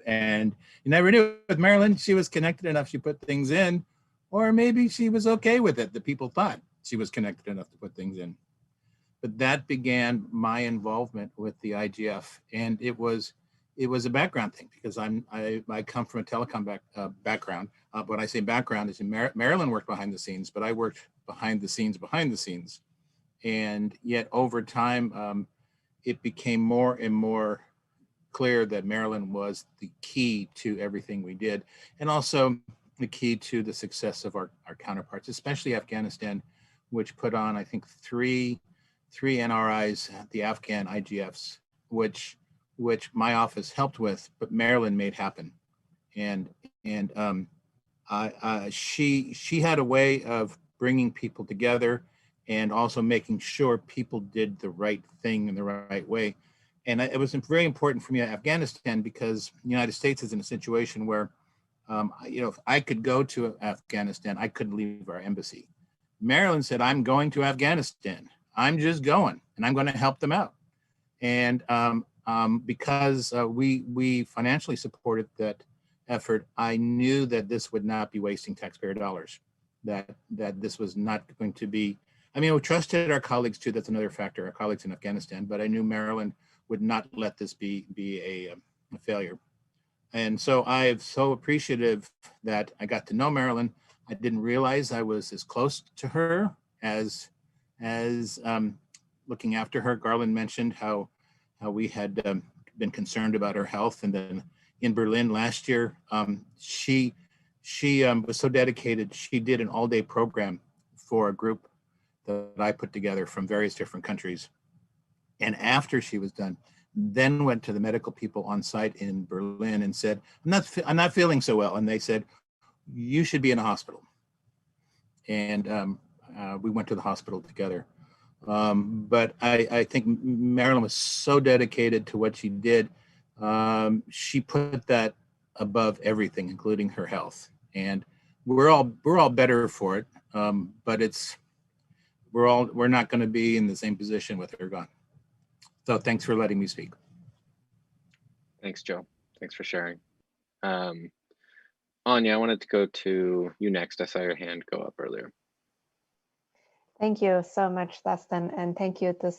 And you never knew with Marilyn. She was connected enough. She put things in, or maybe she was okay with it. The people thought she was connected enough to put things in. But that began my involvement with the IGF, and it was a background thing because I come from a telecom background. When I say background, is Marilyn worked behind the scenes, but I worked behind the scenes. And yet over time, it became more and more clear that Marilyn was the key to everything we did, and also the key to the success of our counterparts, especially Afghanistan, which put on, I think, three NRIs, the Afghan IGFs, which my office helped with, but Marilyn made happen. And she had a way of bringing people together and also making sure people did the right thing in the right way. And it was very important for me in Afghanistan because the United States is in a situation where, if I could go to Afghanistan, I couldn't leave our embassy. Marilyn said, I'm going to Afghanistan. I'm just going, and I'm going to help them out. And because we financially supported that effort, I knew that this would not be wasting taxpayer dollars, that this was not going to be, we trusted our colleagues too, that's another factor, our colleagues in Afghanistan, but I knew Marilyn would not let this be a failure. And so I'm so appreciative that I got to know Marilyn. I didn't realize I was as close to her as looking after her. Garland mentioned how we had been concerned about her health. And then in Berlin last year, she was so dedicated. She did an all-day program for a group that I put together from various different countries. And after she was done, then went to the medical people on site in Berlin and said, I'm not feeling so well. And they said, you should be in a hospital. And we went to the hospital together. But I think Marilyn was so dedicated to what she did. She put that above everything, including her health. And we're all better for it. But we're not going to be in the same position with her gone. So thanks for letting me speak. Thanks, Joe. Thanks for sharing. Anja, I wanted to go to you next. I saw your hand go up earlier. Thank you so much, Dustin, and thank you to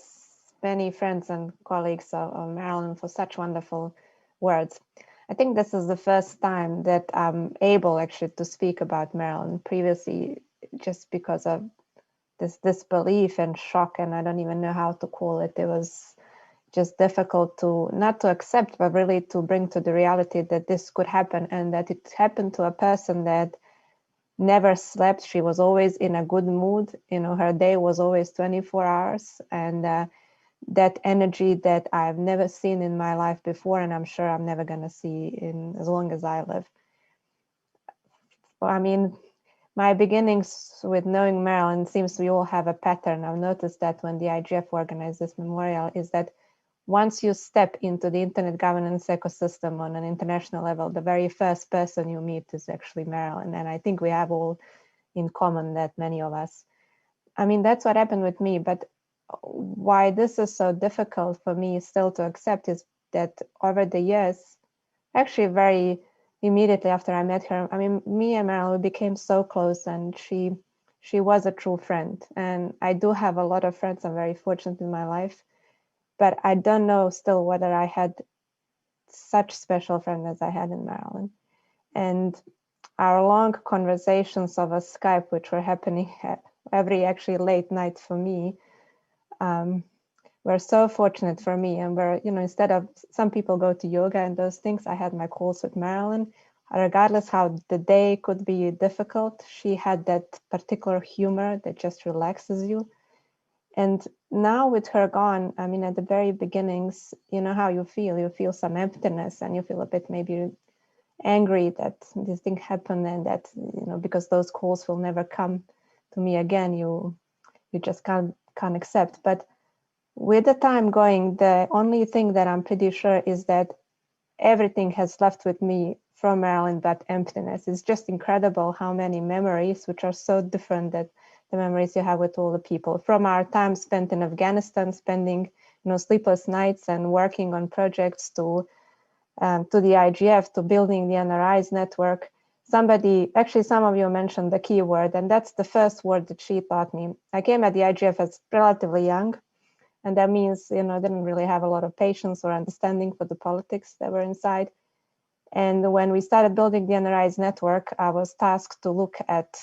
many friends and colleagues of Marilyn for such wonderful words. I think this is the first time that I'm able actually to speak about Marilyn. Previously, just because of this disbelief and shock, and I don't even know how to call it. It was just difficult to not to accept, but really to bring to the reality that this could happen, and that it happened to a person that never slept. She was always in a good mood. You know, her day was always 24 hours, and that energy that I've never seen in my life before, and I'm sure I'm never going to see in as long as I live. I mean, my beginnings with knowing Marilyn seems we all have a pattern. I've noticed that when the IGF organized this memorial, is that once you step into the internet governance ecosystem on an international level, the very first person you meet is actually Marilyn. And I think we have all in common that, many of us. I mean, that's what happened with me. But why this is so difficult for me still to accept is that over the years, actually very immediately after I met her, I mean, me and Marilyn became so close, and she was a true friend. And I do have a lot of friends. I'm very fortunate in my life. But I don't know still whether I had such special friend as I had in Marilyn. And our long conversations over Skype, which were happening every actually late night for me, were so fortunate for me. And where, you know, instead of some people go to yoga and those things, I had my calls with Marilyn. Regardless how the day could be difficult, she had that particular humor that just relaxes you. And now with her gone, I mean, at the very beginnings, you know how you feel some emptiness, and you feel a bit maybe angry that this thing happened, and that, you know, because those calls will never come to me again, you just can't accept. But with the time going, the only thing that I'm pretty sure is that everything has left with me from Marilyn but emptiness. It's just incredible how many memories, which are so different that the memories you have with all the people, from our time spent in Afghanistan, spending, you know, sleepless nights and working on projects, to the IGF, to building the NRIs network. Somebody, actually some of you mentioned the key word, and that's the first word that she taught me. I came at the IGF as relatively young, and that means, you know, I didn't really have a lot of patience or understanding for the politics that were inside. And when we started building the NRIs network, I was tasked to look at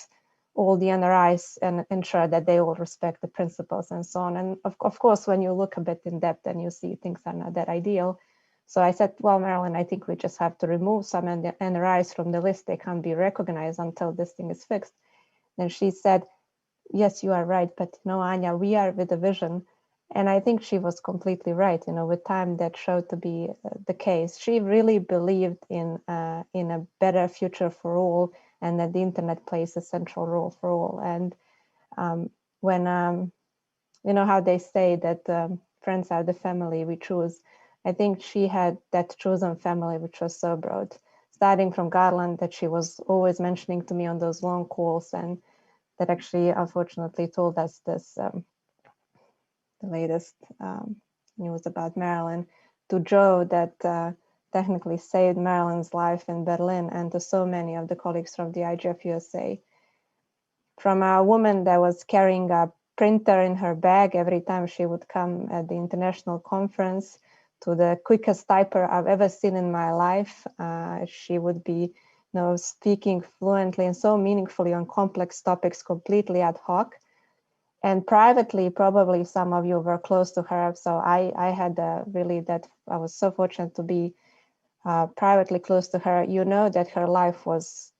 all the NRIs and ensure that they all respect the principles and so on. And of course, when you look a bit in depth and you see things are not that ideal. So I said, well, Marilyn, I think we just have to remove some NRIs from the list. They can't be recognized until this thing is fixed. Then she said, yes, you are right. But you know, Anja, we are with a vision. And I think she was completely right. You know, with time that showed to be the case. She really believed in a better future for all, and that the internet plays a central role for all. And when, you know how they say that friends are the family we choose, I think she had that chosen family, which was so broad, starting from Garland, that she was always mentioning to me on those long calls, and that actually, unfortunately, told us this, the latest news about Marilyn, to Joe that technically saved Marilyn's life in Berlin, and to so many of the colleagues from the IGF-USA. From a woman that was carrying a printer in her bag every time she would come at the international conference, to the quickest typer I've ever seen in my life. She would be, you know, speaking fluently and so meaningfully on complex topics, completely ad hoc. And privately, probably some of you were close to her. So I had really that, I was so fortunate to be privately close to her. You know that her life was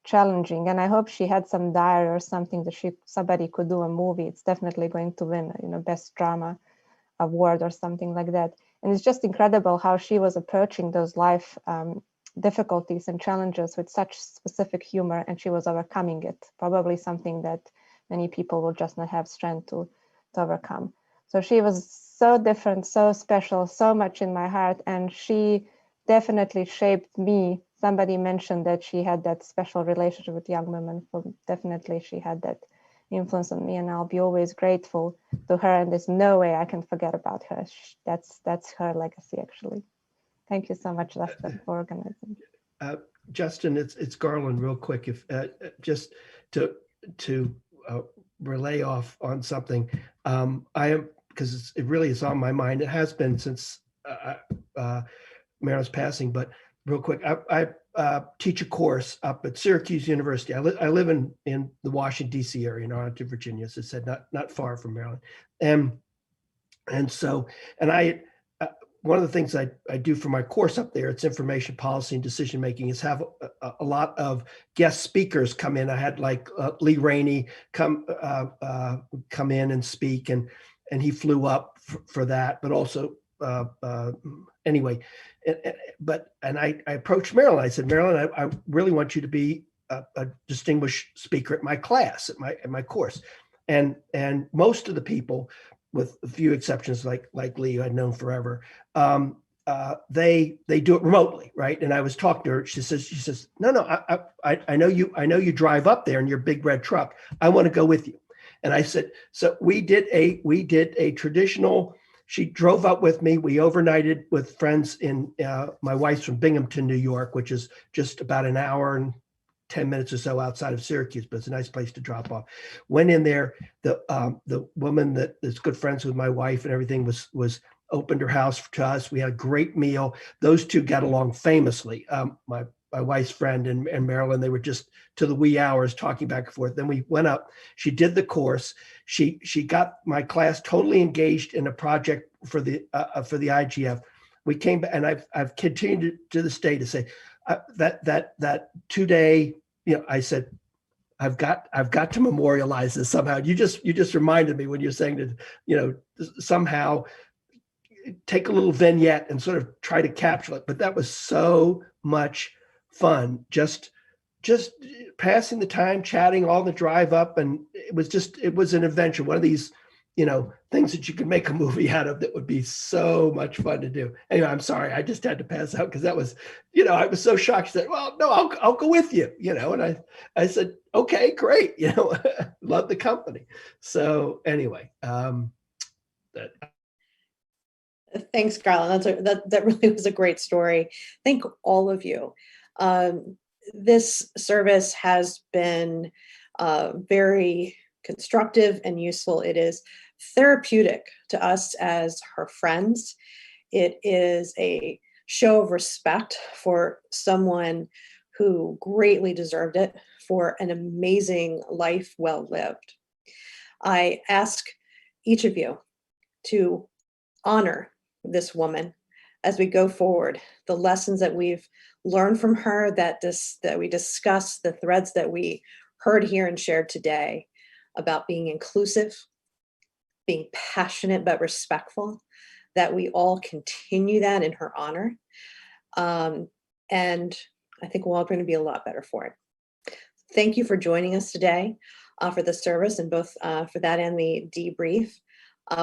challenging, and I hope she had some diary or something that somebody could do a movie. It's definitely going to win, best drama award or something like that. And it's just incredible how she was approaching those life difficulties and challenges with such specific humor, and she was overcoming it. Probably something that many people will just not have strength to overcome. So she was so different, so special, so much in my heart, and she definitely shaped me. Somebody mentioned that she had that special relationship with young women. So definitely she had that influence on me, and I'll be always grateful to her, and there's no way I can forget about her. That's her legacy, actually. Thank you so much, Dustin, for organizing. Justin, it's Garland. Real quick, if just to relay off on something, I am, because it really is on my mind. It has been since Marilyn's passing. But real quick, I teach a course up at Syracuse University. I live in the Washington D.C. area, in Arlington, Virginia. As I said, not far from Maryland, and I. One of the things I do for my course up there, it's information policy and decision making, is have a lot of guest speakers come in. I had like Lee Rainey come in and speak, and he flew up for that. But also anyway, I approached Marilyn. I said, Marilyn, I really want you to be a distinguished speaker at my class, at my course, and most of the people, with a few exceptions like Lee, who I'd known forever, they do it remotely, right? And I was talking to her. She says, no, I know you drive up there in your big red truck. I want to go with you. And I said, so we did a traditional. She drove up with me. We overnighted with friends in my wife's from Binghamton, New York, which is just about an hour and 10 minutes or so outside of Syracuse, but it's a nice place to drop off. Went in there. The woman that is good friends with my wife and everything was opened her house to us. We had a great meal. Those two got along famously. My wife's friend and Marilyn, they were just to the wee hours talking back and forth. Then we went up. She did the course. She got my class totally engaged in a project for the IGF. We came back, and I've continued to this day to say that 2 day. I said, I've got to memorialize this somehow. You just reminded me when you're saying that, somehow take a little vignette and sort of try to capture it. But that was so much fun. Just passing the time, chatting all the drive up. And it was an adventure. One of these, things that you could make a movie out of that would be so much fun to do. Anyway, I'm sorry. I just had to pass out because that was, I was so shocked. She said, well, no, I'll go with you, and I said, okay, great. Love the company. So anyway, Thanks, Garland. That really was a great story. Thank all of you. This service has been very constructive and useful. It is therapeutic to us as her friends. It is a show of respect for someone who greatly deserved it, for an amazing life well lived. I ask each of you to honor this woman as we go forward. The lessons that we've learned from her, that we discussed, the threads that we heard here and shared today about being inclusive, being passionate but respectful, that we all continue that in her honor. And I think we're all going to be a lot better for it. Thank you for joining us today for the service, and both for that and the debrief.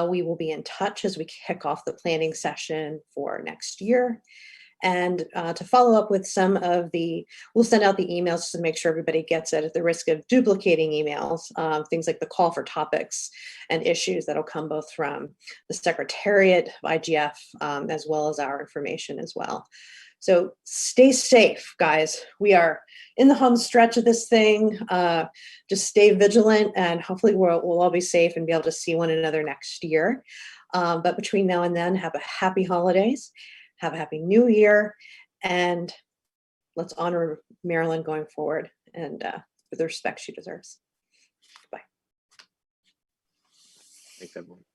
We will be in touch as we kick off the planning session for next year. And to follow up with some of we'll send out the emails to make sure everybody gets it, at the risk of duplicating emails, things like the call for topics and issues that'll come both from the Secretariat of IGF as well as our information as well. So stay safe, guys. We are in the home stretch of this thing. Just stay vigilant, and hopefully we'll all be safe and be able to see one another next year. But between now and then, have a happy holidays. Have a happy new year, and let's honor Marilyn going forward and with the respect she deserves. Bye. Thanks, everyone.